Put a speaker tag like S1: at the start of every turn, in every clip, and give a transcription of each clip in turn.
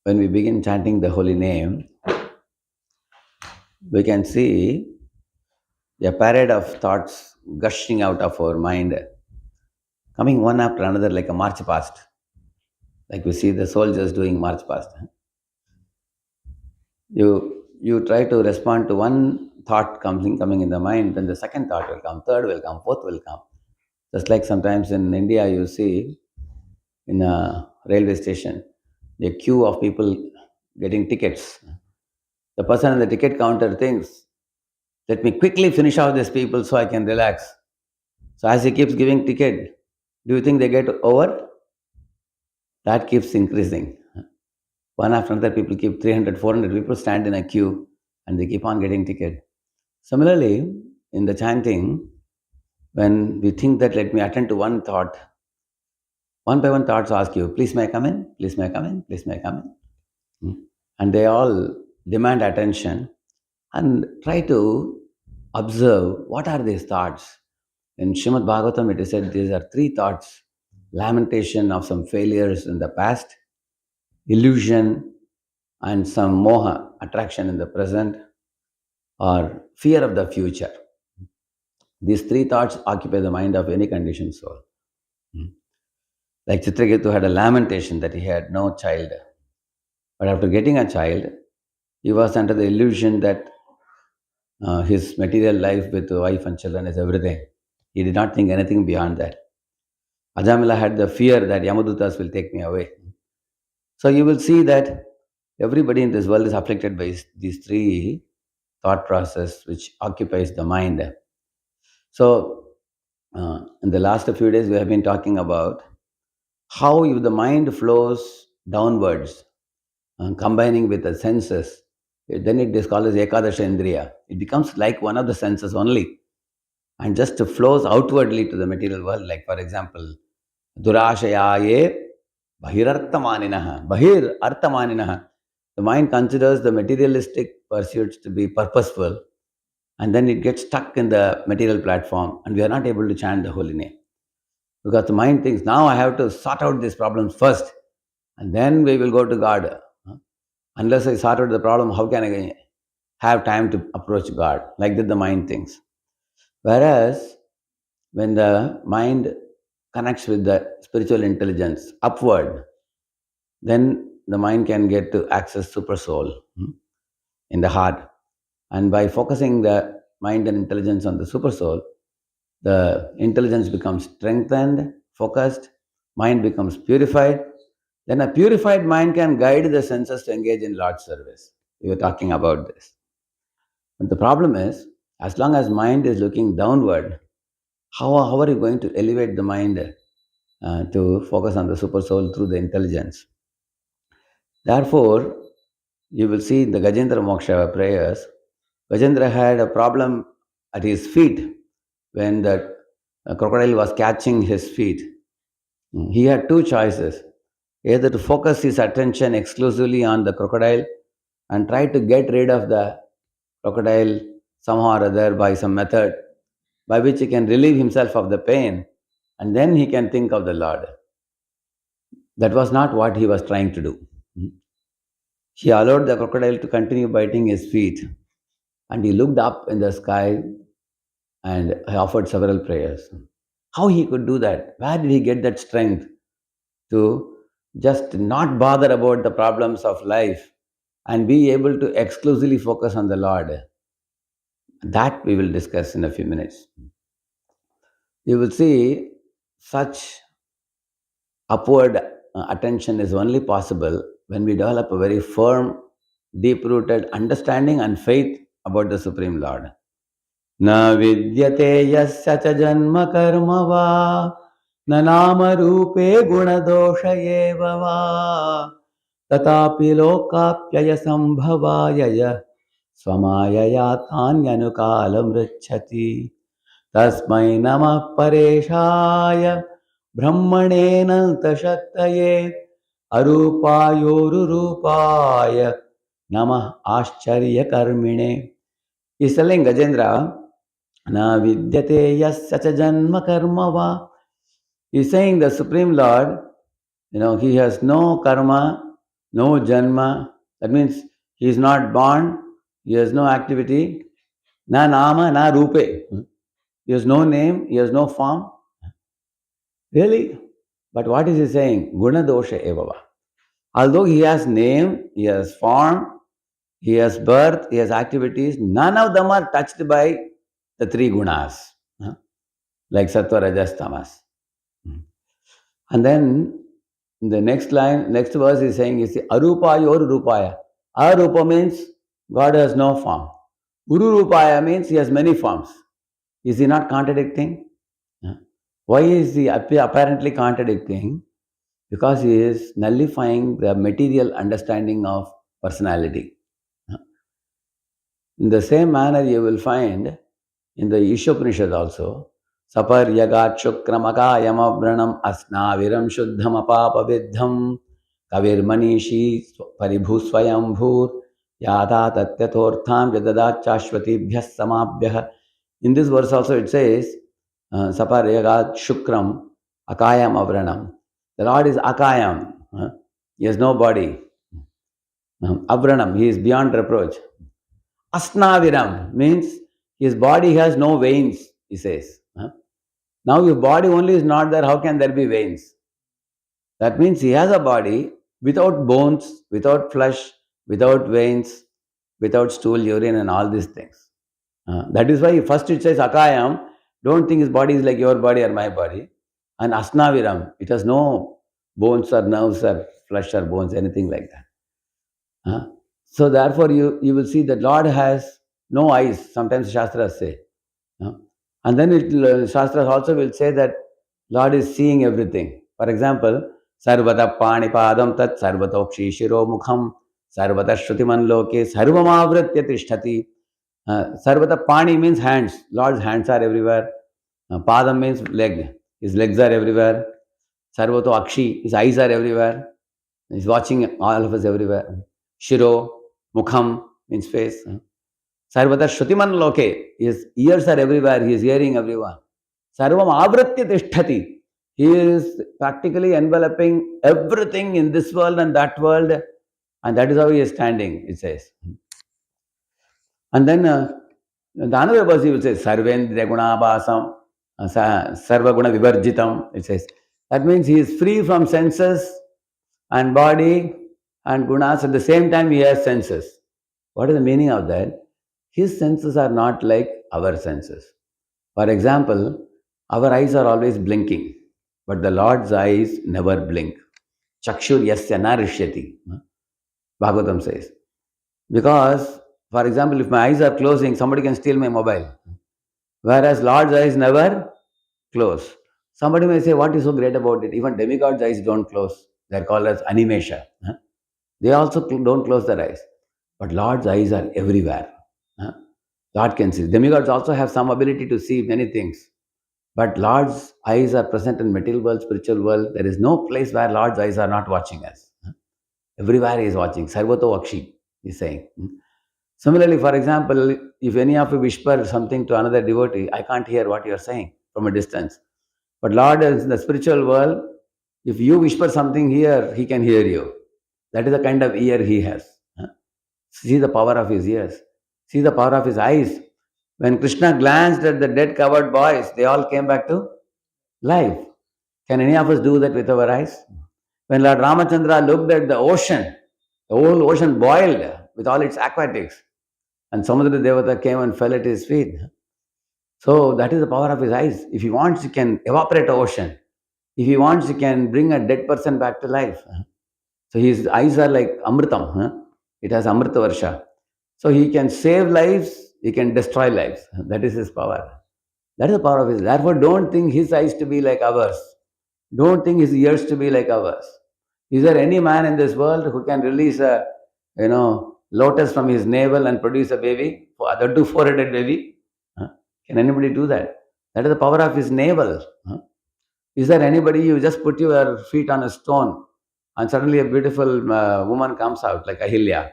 S1: when we begin chanting the holy name, we can see a parade of thoughts gushing out of our mind, coming one after another like a march past. Like we see the soldiers doing march past. You try to respond to one thought coming in the mind, then the second thought will come, third will come, fourth will come. Just like sometimes in India, you see in a railway station, a queue of people getting tickets. The person at the ticket counter thinks, let me quickly finish off these people so I can relax. So as he keeps giving ticket, do you think they get over? That keeps increasing. One after another, people keep 300, 400 people stand in a queue and they keep on getting ticket. Similarly, in the chanting, when we think that let me attend to one thought, one by one thoughts ask you, please may I come in? Please may I come in? Please may I come in? And they all demand attention and try to observe what are these thoughts. In Srimad Bhagavatam, it is said these are three thoughts: lamentation of some failures in the past, illusion, and some moha, attraction in the present, or fear of the future. These three thoughts occupy the mind of any conditioned soul. Like Chitraketu had a lamentation that he had no child. But after getting a child, he was under the illusion that his material life with wife and children is everything. He did not think anything beyond that. Ajamila had the fear that Yamadutas will take me away. So you will see that everybody in this world is afflicted by these three thought process which occupies the mind. So in the last few days we have been talking about how if the mind flows downwards, combining with the senses, then it is called as Ekadasha Indriya. It becomes like one of the senses only and just flows outwardly to the material world. Like for example, Durashayaye Bahirarthamaninaha. Bahir Arthamaninaha. The mind considers the materialistic pursuits to be purposeful and then it gets stuck in the material platform and we are not able to chant the holy name. Because the mind thinks, now I have to sort out these problems first and then we will go to God. Unless I sort out the problem, how can I have time to approach God? Like that the mind thinks. Whereas when the mind connects with the spiritual intelligence upward, then the mind can get to access super soul in the heart. And by focusing the mind and intelligence on the super soul, the intelligence becomes strengthened, focused, mind becomes purified. Then a purified mind can guide the senses to engage in Lord's service. We were talking about this. But the problem is, as long as mind is looking downward, how are you going to elevate the mind to focus on the super soul through the intelligence? Therefore, you will see in the Gajendra Moksha prayers, Gajendra had a problem at his feet when the crocodile was catching his feet. He had two choices: either to focus his attention exclusively on the crocodile and try to get rid of the crocodile somehow or other by some method by which he can relieve himself of the pain and then he can think of the Lord. That was not what he was trying to do. He allowed the crocodile to continue biting his feet and he looked up in the sky and he offered several prayers. How he could do that? Where did he get that strength to just not bother about the problems of life and be able to exclusively focus on the Lord? That we will discuss in a few minutes. You will see such upward attention is only possible when we develop a very firm, deep-rooted understanding and faith about the Supreme Lord. Na vidyate yasya cha janma karma va na nama rupe guna dosha eva va tatapi lokapyaya sambhavayaya swamayaya tanyanukalam richati tasmai namah pareshaya brahmanenanta shaktaye arupayurupaya namah ascharya karmine. He's telling Gajendra, na vidyate yasya cha janma karma va. He's saying the Supreme Lord, he has no karma no janma. That means he is not born, he has no activity. Na nama, na rupe. He has no name, he has no form. Really? But what is he saying? Guna dosha evava. Although he has name, he has form, he has birth, he has activities, none of them are touched by the three gunas, like sattva, rajas, tamas. And then the next line, next verse is saying, is arupaya or rupaya. Arupa means God has no form. Uru rupaya means he has many forms. Is he not contradicting? Why is he apparently contradicting? Because he is nullifying the material understanding of personality. In the same manner, you will find in the Ishopanishad also, Sapar Yagat Shukramaka Yamabranam Asnaviram Shuddham Apapavidham Kavir Manishi Paribhusvayam Bhur Yada Tatyathortham Yadada Chashvatibhyas Samabhyah. In this verse also it says, Sapar Yagat Shukram Akayam Avranam. The Lord is Akayam. He has no body. Avranam, he is beyond reproach. Asnaviram means his body has no veins, he says. Now, if body only is not there, how can there be veins? That means he has a body without bones, without flesh, without veins, without stool, urine, and all these things. That is why first it says Akayam. Don't think his body is like your body or my body. And Asnaviram, it has no bones or nerves or flesh or bones, anything like that. So therefore, you will see that Lord has no eyes. Sometimes Shastras say. And then Shastras also will say that Lord is seeing everything. For example, Sarvata Panipadam Tat Sarvatokshi Shiro Mukham Sarvata Shrutiman Loke Sarvamavritya Tishtati. Sarvata Pani means hands. Lord's hands are everywhere. Padam means leg. His legs are everywhere. Sarvato Akshi, his eyes are everywhere. He's watching all of us everywhere. Shiro, Mukham means face. Sarvata Shrutiman Loke, his ears are everywhere, he is hearing everyone. Sarvam Avritya Tishtati, he is practically enveloping everything in this world and that world, and that is how he is standing, it says. And then the another verse he will say, Sarvendriya Gunabhasam, Sarva Guna Vivarjitam, it says. That means he is free from senses and body and gunas. At the same time, he has senses. What is the meaning of that? His senses are not like our senses. For example, our eyes are always blinking, but the Lord's eyes never blink. Chakshur yasya narishyati, Bhagavatam says. Because, for example, if my eyes are closing, somebody can steal my mobile. Whereas Lord's eyes never close. Somebody may say, what is so great about it? Even demigods' eyes don't close. They're called as animesha. They also don't close their eyes. But Lord's eyes are everywhere. Lord can see. Demigods also have some ability to see many things. But Lord's eyes are present in material world, spiritual world. There is no place where Lord's eyes are not watching us. Everywhere he is watching. Sarvato Akshi, he is saying. Similarly, for example, if any of you whisper something to another devotee, I can't hear what you are saying from a distance. But Lord is in the spiritual world. If you whisper something here, he can hear you. That is the kind of ear he has. See the power of his ears. See the power of his eyes. When Krishna glanced at the dead covered boys, they all came back to life. Can any of us do that with our eyes? When Lord Ramachandra looked at the ocean, the whole ocean boiled with all its aquatics, and Samudra Devata came and fell at his feet. So that is the power of his eyes. If he wants, he can evaporate the ocean. If he wants, he can bring a dead person back to life. So his eyes are like Amritam. It has Amrita Varsha. So he can save lives, he can destroy lives. That is his power. That is the power of his. Therefore, don't think his eyes to be like ours. Don't think his ears to be like ours. Is there any man in this world who can release a lotus from his navel and produce a baby? That too 4-headed baby? Can anybody do that? That is the power of his navel. Is there anybody, you just put your feet on a stone and suddenly a beautiful woman comes out like Ahilya?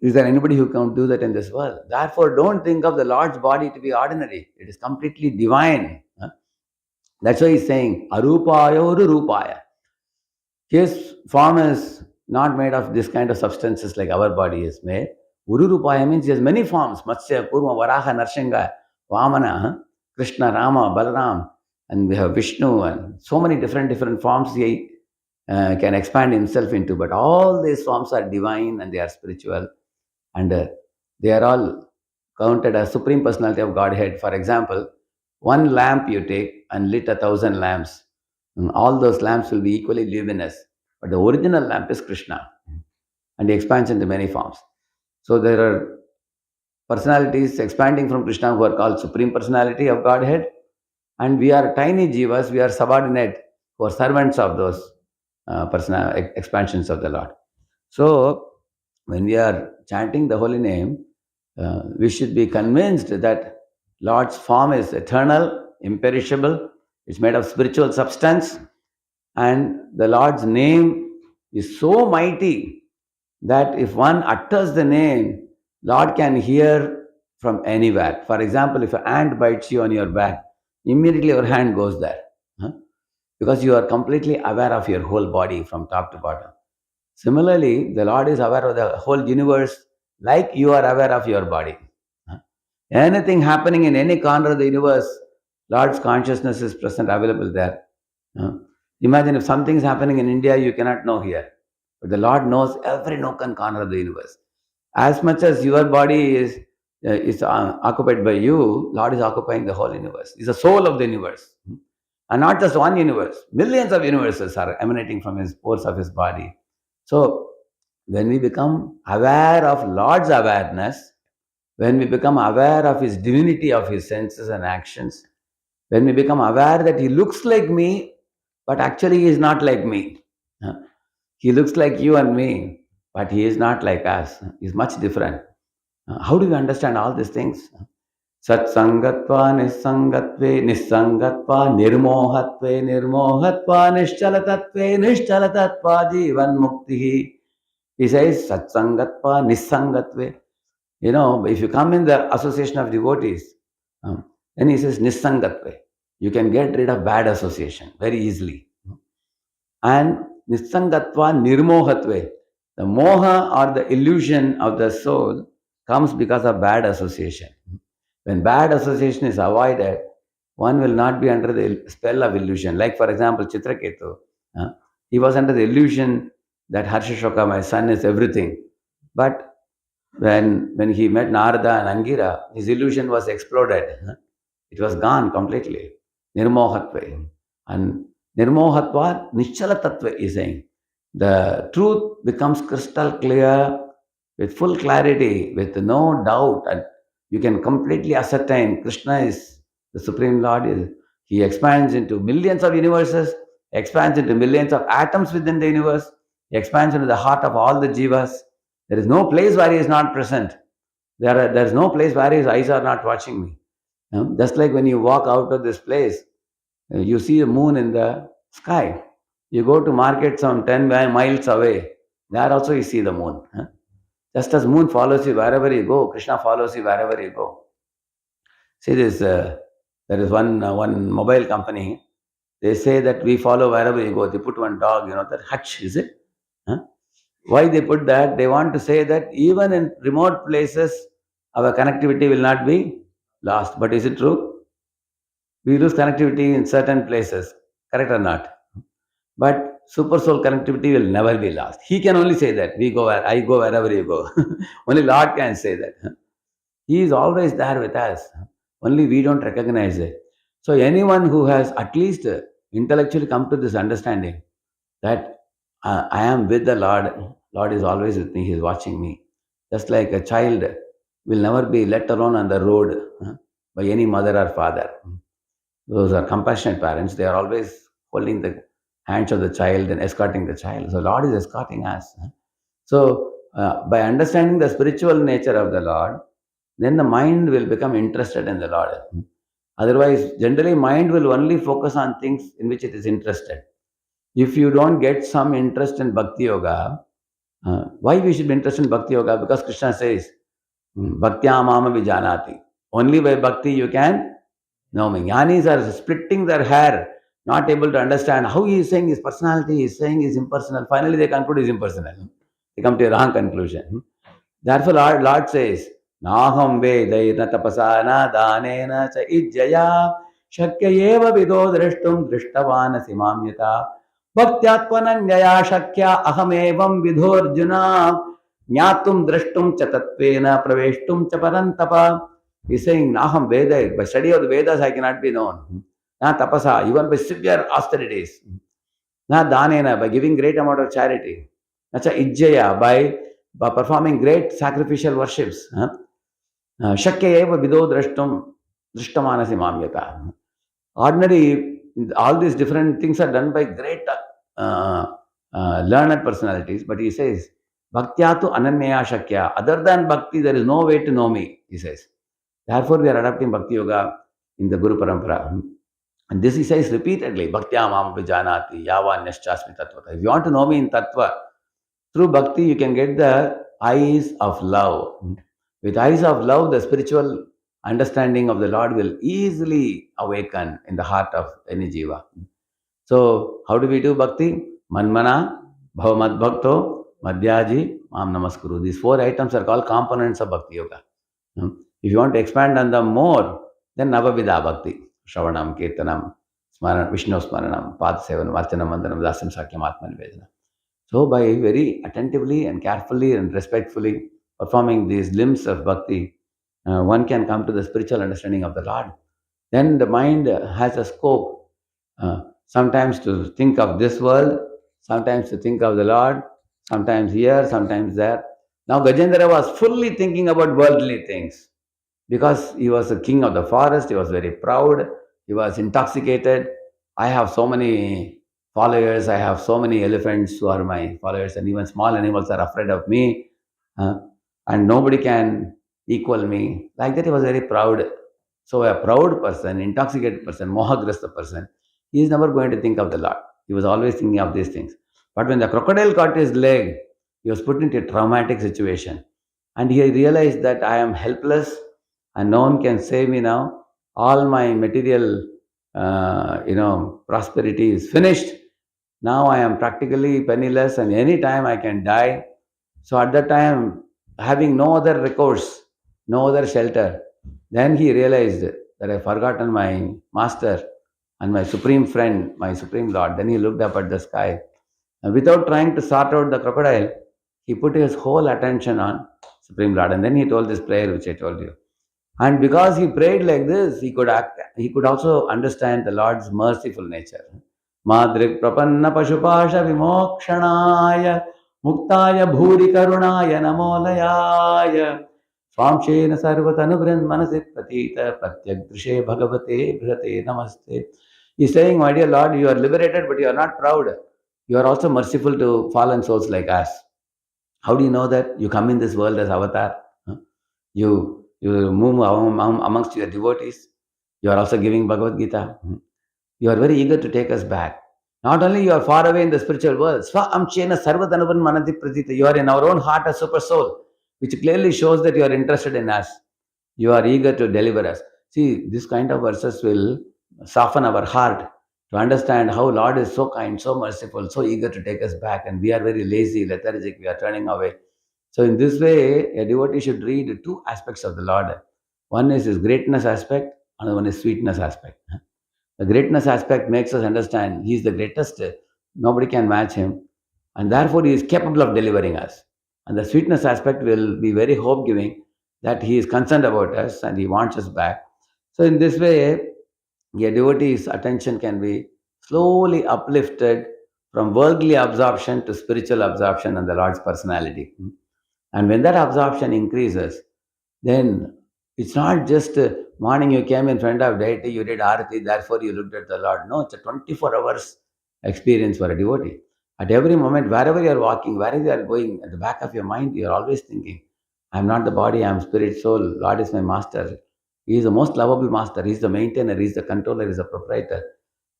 S1: Is there anybody who can do that in this world? Therefore, don't think of the Lord's body to be ordinary. It is completely divine. That's why he's saying, Arupaya Uru Rupaya. His form is not made of this kind of substances like our body is made. Ururupaya means he has many forms. Matsya, Kurma, Varaha, Narsingha, Vamana, Krishna, Rama, Balaram, and we have Vishnu, and so many different forms he can expand himself into. But all these forms are divine and they are spiritual, and they are all counted as Supreme Personality of Godhead. For example, one lamp you take and lit 1,000 lamps, and all those lamps will be equally luminous. But the original lamp is Krishna, and he expands into many forms. So there are personalities expanding from Krishna who are called Supreme Personality of Godhead, and we are tiny jivas, we are subordinate who are servants of those personal expansions of the Lord. So when we are chanting the holy name, we should be convinced that Lord's form is eternal, imperishable, it's made of spiritual substance, and the Lord's name is so mighty that if one utters the name, Lord can hear from anywhere. For example, if an ant bites you on your back, immediately your hand goes there, huh? Because you are completely aware of your whole body from top to bottom. Similarly, the Lord is aware of the whole universe like you are aware of your body. huh? Anything happening in any corner of the universe, Lord's consciousness is present, available there. huh? Imagine if something is happening in India, you cannot know here. But the Lord knows every nook and corner of the universe. As much as your body is occupied by you, Lord is occupying the whole universe. He's the soul of the universe. And not just one universe. Millions of universes are emanating from his pores of his body. So when we become aware of Lord's awareness, when we become aware of his divinity of his senses and actions, when we become aware that he looks like me, but actually he is not like me. He looks like you and me, but he is not like us. He is much different. How do we understand all these things? Satsangatva nissangatve nissangatva nirmohatve nirmohatva nishchalatatve nishchalatatva jivan muktihi. He says satsangatva nissangatve. If you come in the association of devotees, then he says nissangatve. You can get rid of bad association very easily. And nissangatva nirmohatve. The moha or the illusion of the soul comes because of bad association. When bad association is avoided, one will not be under the spell of illusion. Like, for example, Chitraketu. He was under the illusion that Harsha, my son, is everything. But when he met Narada and Angira, his illusion was exploded. It was gone completely. Nirmohatva. And Nirmohatva Nischala Tattva is saying. The truth becomes crystal clear with full clarity, with no doubt, and you can completely ascertain Krishna is the Supreme Lord. He expands into millions of universes, expands into millions of atoms within the universe, he expands into the heart of all the jivas. There is no place where he is not present. There is no place where his eyes are not watching me. Just like when you walk out of this place, you see a moon in the sky. You go to market some 10 miles away, there also you see the moon. Just as moon follows you wherever you go, Krishna follows you wherever you go. See this, there is one mobile company, they say that we follow wherever you go. They put one dog, that hutch, is it? Why they put that? They want to say that even in remote places, our connectivity will not be lost. But is it true? We lose connectivity in certain places, correct or not? But super soul connectivity will never be lost. He can only say that. I go wherever you go. Only Lord can say that. He is always there with us. Only we don't recognize it. So anyone who has at least intellectually come to this understanding that I am with the Lord, Lord is always with me, He is watching me. Just like a child will never be let alone on the road by any mother or father. Those are compassionate parents. They are always holding the hands of the child and escorting the child. So Lord is escorting us. So by understanding the spiritual nature of the Lord, then the mind will become interested in the Lord. Otherwise, generally mind will only focus on things in which it is interested. If you don't get some interest in Bhakti Yoga, why we should be interested in Bhakti Yoga? Because Krishna says, Bhaktya mama vijanati. Only by Bhakti you can know me. Jnanis are splitting their hair not able to understand how he is saying his personality, he is saying his impersonal. Finally, they conclude is impersonal. They come to a wrong conclusion. Therefore, Lord says, Naham vedairna tapasana danena cha ijjaya shakyayeva vido drashtum drishtavan simamyata bhaktyatvananyaya shakya ahamevam vidhorjuna jnatum drashtum cha tatvena praveshtum cha parantapa. He's saying, Naham Veda, by study of the Vedas I cannot be known. Na tapasa, even by severe austerities. Na danena, by giving great amount of charity. Nacha ijjaya, by performing great sacrificial worships. Shakya eva vido drishtamanasi mamyata. Ordinary, all these different things are done by great learned personalities, but he says, Bhaktyatu ananyaya shakya. Other than bhakti, there is no way to know me, he says. Therefore, we are adopting Bhakti Yoga in the Guru Parampara. And this he says repeatedly, Bhaktya mam vijanati yavanyaschasmi tattvata. If you want to know me in Tattva, through Bhakti you can get the eyes of love. With eyes of love, the spiritual understanding of the Lord will easily awaken in the heart of any jiva. So, how do we do Bhakti? Manmana, Bhavamad Bhakto, Madhyaji, Mam Namaskuru. These 4 items are called components of Bhakti Yoga. If you want to expand on them more, then Navavida Bhakti. Shravanam, Kirtanam, Smaranam, Vishnu Smaranam, Padsevanam, Varchanam, Vandanam, Dasam, Sakyam, Atma Nivedana. So by very attentively and carefully and respectfully performing these limbs of Bhakti, one can come to the spiritual understanding of the Lord. Then the mind has a scope, sometimes to think of this world, sometimes to think of the Lord, sometimes here, sometimes there. Now Gajendra was fully thinking about worldly things because he was the king of the forest. He was very proud. He was intoxicated. I have so many followers. I have so many elephants who are my followers, and even small animals are afraid of me, and nobody can equal me. Like that, he was very proud. So a proud person, intoxicated person, mohagrasta person, he is never going to think of the Lord. He was always thinking of these things. But when the crocodile caught his leg, he was put into a traumatic situation. And he realized that I am helpless and no one can save me now. All my material, prosperity is finished. Now I am practically penniless and any time I can die. So at that time, having no other recourse, no other shelter, then he realized that I have forgotten my master and my supreme friend, my supreme Lord. Then he looked up at the sky. And without trying to sort out the crocodile, he put his whole attention on Supreme Lord. And then he told this prayer which I told you. And because he prayed like this, he could also understand the Lord's merciful nature. Madrik prapanna pashupasha vimokshanaya muktaya bhuri karunaya namolayaya swamshena sarvatanubhran manasit patita pratyagdrishe bhagavate bhrate namaste. He's saying, my dear Lord, you are liberated, but you are not proud. You are also merciful to fallen souls like us. How do you know that? You come in this world as avatar. You move amongst your devotees. You are also giving Bhagavad Gita. You are very eager to take us back. Not only you are far away in the spiritual world, Sva amchena sarvadanavan manati pratita. You are in our own heart a super soul, which clearly shows that you are interested in us. You are eager to deliver us. See, this kind of verses will soften our heart to understand how Lord is so kind, so merciful, so eager to take us back, and we are very lazy, lethargic, we are turning away. So in this way, a devotee should read 2 aspects of the Lord. One is his greatness aspect, another one is sweetness aspect. The greatness aspect makes us understand he is the greatest, nobody can match him, and therefore he is capable of delivering us. And the sweetness aspect will be very hope-giving, that he is concerned about us and he wants us back. So in this way, a devotee's attention can be slowly uplifted from worldly absorption to spiritual absorption and the Lord's personality. And when that absorption increases, then it's not just morning you came in front of deity, you did arati, therefore you looked at the Lord. No, it's a 24 hours experience for a devotee. At every moment, wherever you are walking, wherever you are going, at the back of your mind, you are always thinking, I am not the body, I am spirit, soul. Lord is my master. He is the most lovable master. He is the maintainer. He is the controller. He is the proprietor.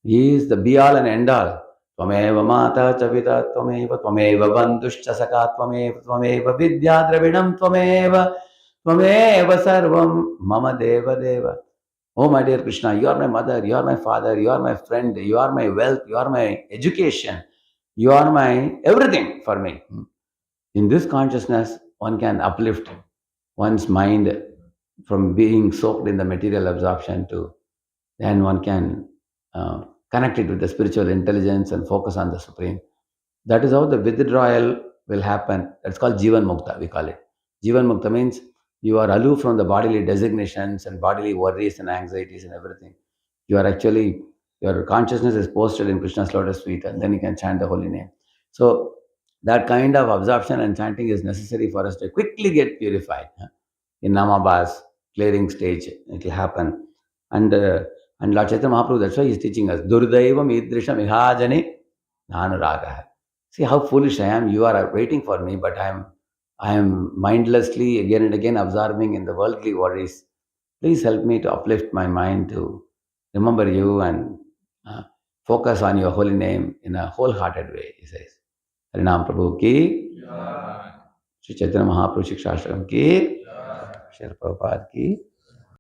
S1: He is the be-all and end-all. Tvameva mata cha pita tvameva tvameva bandhuscha saka tvameva vidya dravidam tvameva sarvam mama deva deva. Oh, my dear Krishna, you are my mother, you are my father, you are my friend, you are my wealth, you are my education, you are my everything for me. In this consciousness, one can uplift one's mind from being soaked in the material absorption to then one can connect it with the spiritual intelligence and focus on the Supreme. That is how the withdrawal will happen. That's called Jivan Mukta, we call it. Jivan Mukta means you are aloof from the bodily designations and bodily worries and anxieties and everything. You are actually, your consciousness is posted in Krishna's lotus feet, and then you can chant the holy name. So, that kind of absorption and chanting is necessary for us to quickly get purified. In Namabas, clearing stage, it will happen. And and Lord Chaitanya Mahaprabhu, that's why he's teaching us, Durdaivam idrisham ihajani nanuraga. See how foolish I am. You are waiting for me, but I am mindlessly again and again absorbing in the worldly worries. Please help me to uplift my mind to remember you and uh, focus on your holy name in a wholehearted way, he says. Harinam Prabhu ki, Shri Chaitanya Mahaprabhu Shikshashtakam ki, Shri Prabhupada ki.